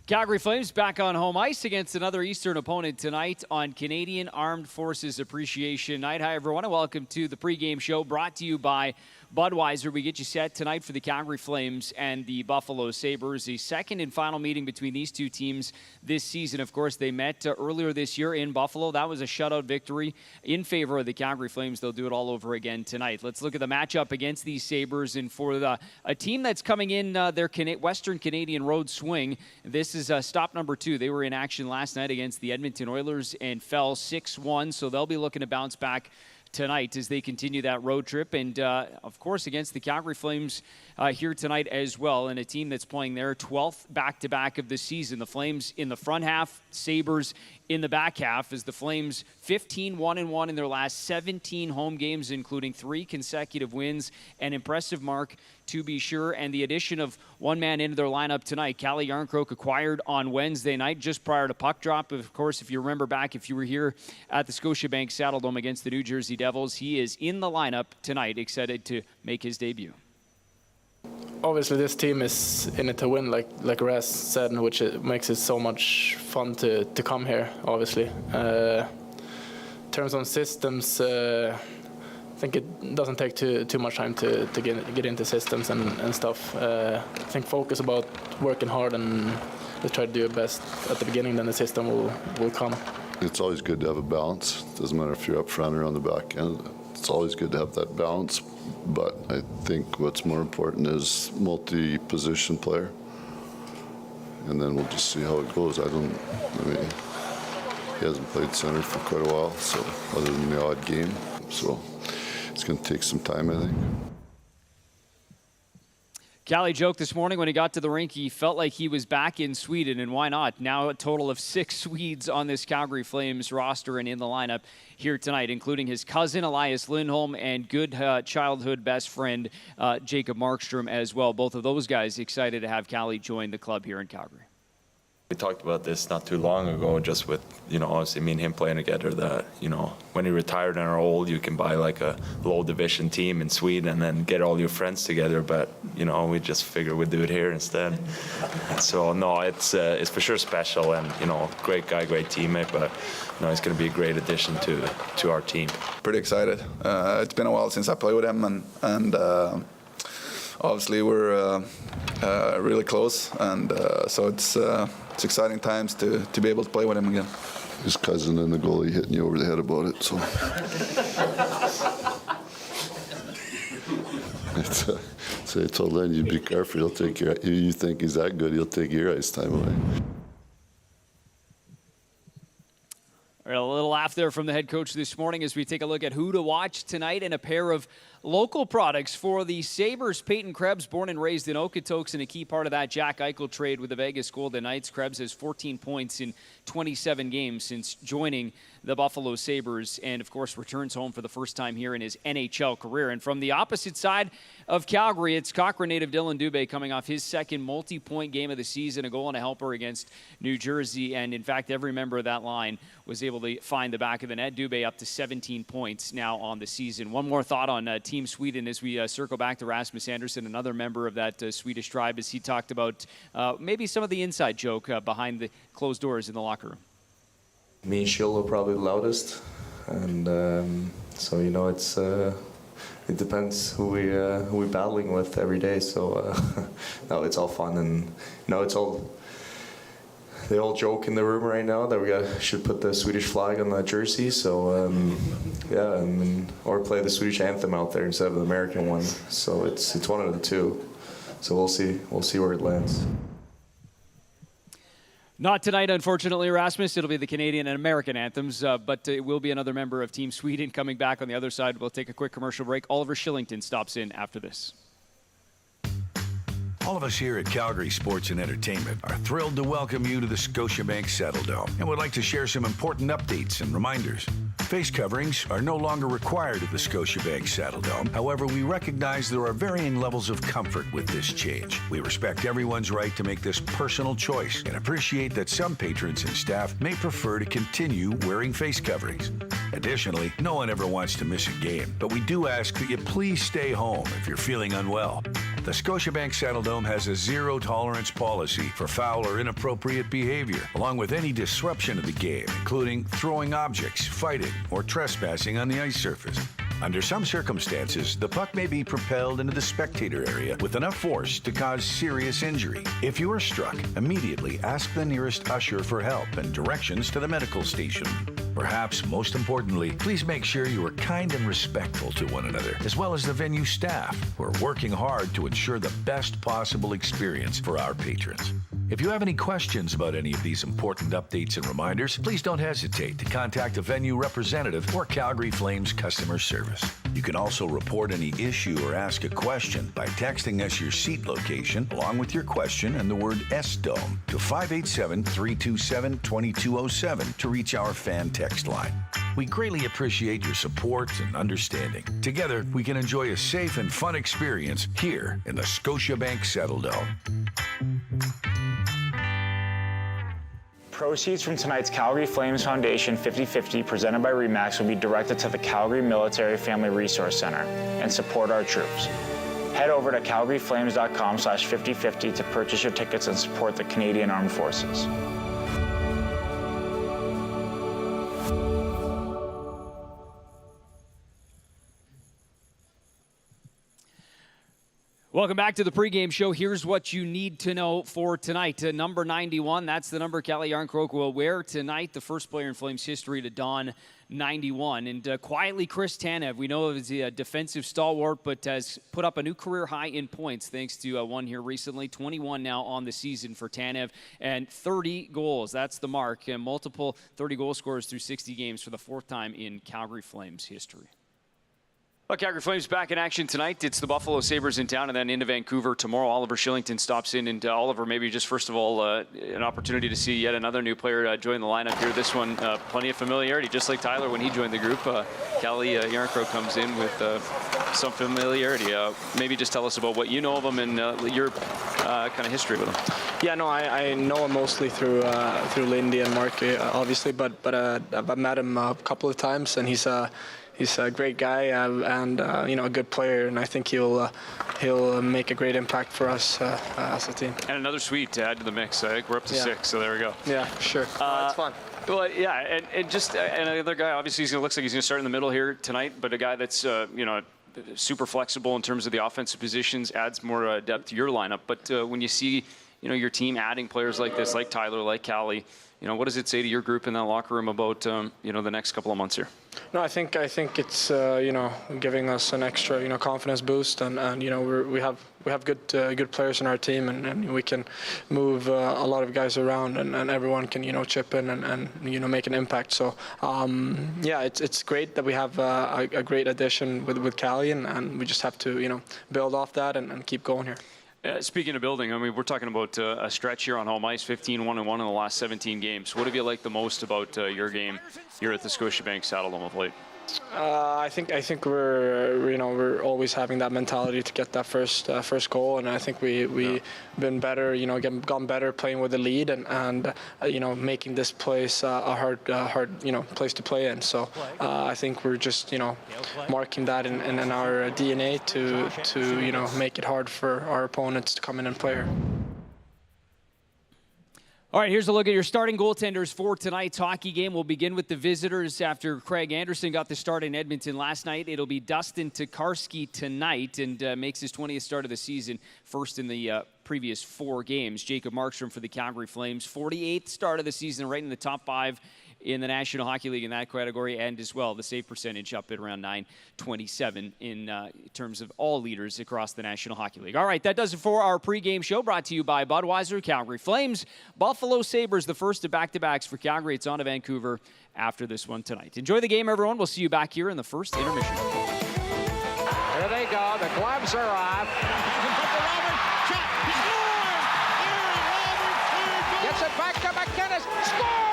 Calgary Flames back on home ice against another Eastern opponent tonight on Canadian Armed Forces Appreciation Night. Hi, everyone, and welcome to the pregame show brought to you by Budweiser. We get you set tonight for the Calgary Flames and the Buffalo Sabres, the second and final meeting between these two teams this season. Of course, they met earlier this year in Buffalo. That was a shutout victory in favor of the Calgary Flames. They'll do it all over again tonight. Let's look at the matchup against these Sabres, and for a team that's coming in their Western Canadian road swing, this is stop number 2. They were in action last night against the Edmonton Oilers and fell 6-1, so they'll be looking to bounce back tonight as they continue that road trip, and of course against the Calgary Flames here tonight as well, and a team that's playing their 12th back-to-back of the season. The Flames in the front half, Sabres in the back half, as the Flames 15-1-1 in their last 17 home games, including 3 consecutive wins, an impressive mark to be sure, and the addition of one man into their lineup tonight. Calle Jarnkrok acquired on Wednesday night just prior to puck drop. Of course, if you remember back, if you were here at the Scotiabank Saddledome against the New Jersey Devils, he is in the lineup tonight, excited to make his debut. Obviously, this team is in it to win, like Raz said, which makes it so much fun to come here, obviously. In terms of systems, I think it doesn't take too much time to get into systems and stuff. I think focus about working hard and just try to do your best at the beginning, then the system will come. It's always good to have a balance. It doesn't matter if you're up front or on the back end. It's always good to have that balance, but I think what's more important is multi-position player, and then we'll just see how it goes. I mean, he hasn't played center for quite a while, so other than the odd game, so it's going to take some time, I think. Calle joked this morning when he got to the rink, he felt like he was back in Sweden, and why not? Now a total of 6 Swedes on this Calgary Flames roster and in the lineup here tonight, including his cousin Elias Lindholm and good childhood best friend Jacob Markstrom as well. Both of those guys excited to have Calle join the club here in Calgary. We talked about this not too long ago, just with, obviously me and him playing together, that, when you retired and are old, you can buy like a low division team in Sweden and then get all your friends together. But, we just figured we'd do it here instead. So, no, it's for sure special, and, great guy, great teammate, but, he's going to be a great addition to our team. Pretty excited. It's been a while since I played with him, and obviously we're really close, and so it's exciting times to be able to play with him again. His cousin and the goalie hitting you over the head about it, so. So I told Len, you be careful, he'll take you think he's that good, he'll take your ice time away. All right, a little laugh there from the head coach this morning as we take a look at who to watch tonight, and a pair of local products for the Sabres. Peyton Krebs, born and raised in Okotoks, and a key part of that Jack Eichel trade with the Vegas Golden Knights. Krebs has 14 points in 27 games since joining the Buffalo Sabres, and of course returns home for the first time here in his NHL career. And from the opposite side of Calgary, it's Cochrane native Dylan Dubé coming off his second multi-point game of the season, a goal and a helper against New Jersey, and in fact every member of that line was able to find the back of the net. Dubé up to 17 points now on the season. One more thought on Team Sweden as we circle back to Rasmus Andersson, another member of that Swedish tribe, as he talked about maybe some of the inside joke behind the closed doors in the locker room. Me and Shill are probably the loudest, and so it's it depends who we're battling with every day. So no, it's all fun, and they all joke in the room right now that we should put the Swedish flag on the jersey. So or play the Swedish anthem out there instead of the American one. So it's one of the two. So we'll see where it lands. Not tonight, unfortunately, Rasmus. It'll be the Canadian and American anthems, but it will be another member of Team Sweden coming back on the other side. We'll take a quick commercial break. Oliver Shillington stops in after this. All of us here at Calgary Sports and Entertainment are thrilled to welcome you to the Scotiabank Saddledome and would like to share some important updates and reminders. Face coverings are no longer required at the Scotiabank Saddledome. However, we recognize there are varying levels of comfort with this change. We respect everyone's right to make this personal choice and appreciate that some patrons and staff may prefer to continue wearing face coverings. Additionally, no one ever wants to miss a game, but we do ask that you please stay home if you're feeling unwell. The Scotiabank Saddledome has a zero-tolerance policy for foul or inappropriate behavior, along with any disruption of the game, including throwing objects, fighting, or trespassing on the ice surface. Under some circumstances, the puck may be propelled into the spectator area with enough force to cause serious injury. If you are struck, immediately ask the nearest usher for help and directions to the medical station. Perhaps most importantly, please make sure you are kind and respectful to one another, as well as the venue staff, who are working hard to ensure the best possible experience for our patrons. If you have any questions about any of these important updates and reminders, please don't hesitate to contact a venue representative or Calgary Flames customer service. You can also report any issue or ask a question by texting us your seat location along with your question and the word S-Dome to 587-327-2207 to reach our fan text line. We greatly appreciate your support and understanding. Together, we can enjoy a safe and fun experience here in the Scotiabank Saddledome. Proceeds from tonight's Calgary Flames Foundation 50-50 presented by RE/MAX will be directed to the Calgary Military Family Resource Center and support our troops. Head over to calgaryflames.com/5050 to purchase your tickets and support the Canadian Armed Forces. Welcome back to the pregame show. Here's what you need to know for tonight. Number 91, that's the number Calle Jarnkrok will wear tonight, the first player in Flames history to don 91. And quietly, Chris Tanev, we know he's a defensive stalwart, but has put up a new career high in points thanks to one here recently. 21 now on the season for Tanev, and 30 goals. That's the mark. And multiple 30-goal scorers through 60 games for the fourth time in Calgary Flames history. Well, Calgary Flames back in action tonight. It's the Buffalo Sabres in town and then into Vancouver tomorrow. Oliver Shillington stops in. And Oliver, maybe just first of all, an opportunity to see yet another new player join the lineup here. This one, plenty of familiarity, just like Tyler when he joined the group. Calle Jarnkrok comes in with some familiarity. Maybe just tell us about what you know of him and your kind of history with him. Yeah, no, I know him mostly through Lindy and Mark, obviously, but I've met him a couple of times, and he's a great guy and a good player, and I think he'll make a great impact for us as a team. And another Swede to add to the mix. I think we're up to 6, so there we go. Yeah, sure. It's fun. Well, yeah, and just another guy. Obviously, he looks like he's going to start in the middle here tonight, but a guy that's super flexible in terms of the offensive positions, adds more depth to your lineup. But when you see your team adding players like this, like Tyler, like Calle, what does it say to your group in that locker room about the next couple of months here? No, I think it's giving us an extra confidence boost, and we have good players in our team, and we can move a lot of guys around, and everyone can chip in and make an impact. So it's great that we have a great addition with Calle, and we just have to build off that and keep going here. Speaking of building, I mean, we're talking about a stretch here on home ice, 15-1-1 in the last 17 games. What have you liked the most about your game here at the Scotiabank Saddledome of late? I think we're always having that mentality to get that first goal, and I think we've been better, gotten better playing with the lead and making this place a hard place to play in. So I think we're just marking that in our DNA to make it hard for our opponents to come in and play here. All right, here's a look at your starting goaltenders for tonight's hockey game. We'll begin with the visitors after Craig Anderson got the start in Edmonton last night. It'll be Dustin Tokarski tonight and makes his 20th start of the season, first in the previous 4 games. Jacob Markstrom for the Calgary Flames, 48th start of the season, right in the top 5 in the National Hockey League in that category, and as well the save percentage up at around .927 in terms of all leaders across the National Hockey League. All right, that does it for our pregame show, brought to you by Budweiser, Calgary Flames, Buffalo Sabres, the first of back-to-backs for Calgary. It's on to Vancouver after this one tonight. Enjoy the game, everyone. We'll see you back here in the first intermission. There they go. The gloves are off. Gets it back to McInnes. Score!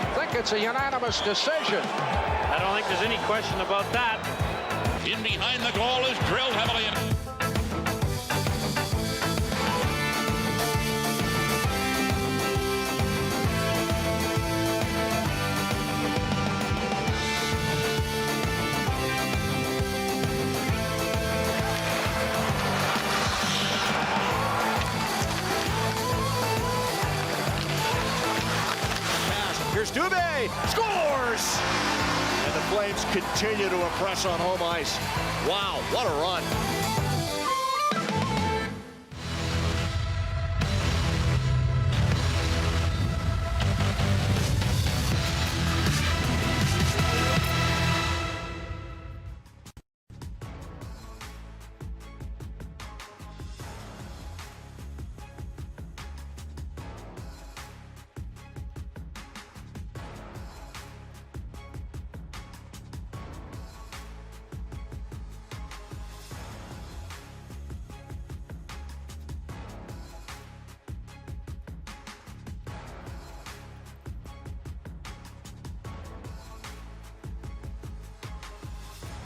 I think it's a unanimous decision. I don't think there's any question about that. In behind the goal is drilled heavily in. Dubé scores! And the Flames continue to impress on home ice. Wow, what a run.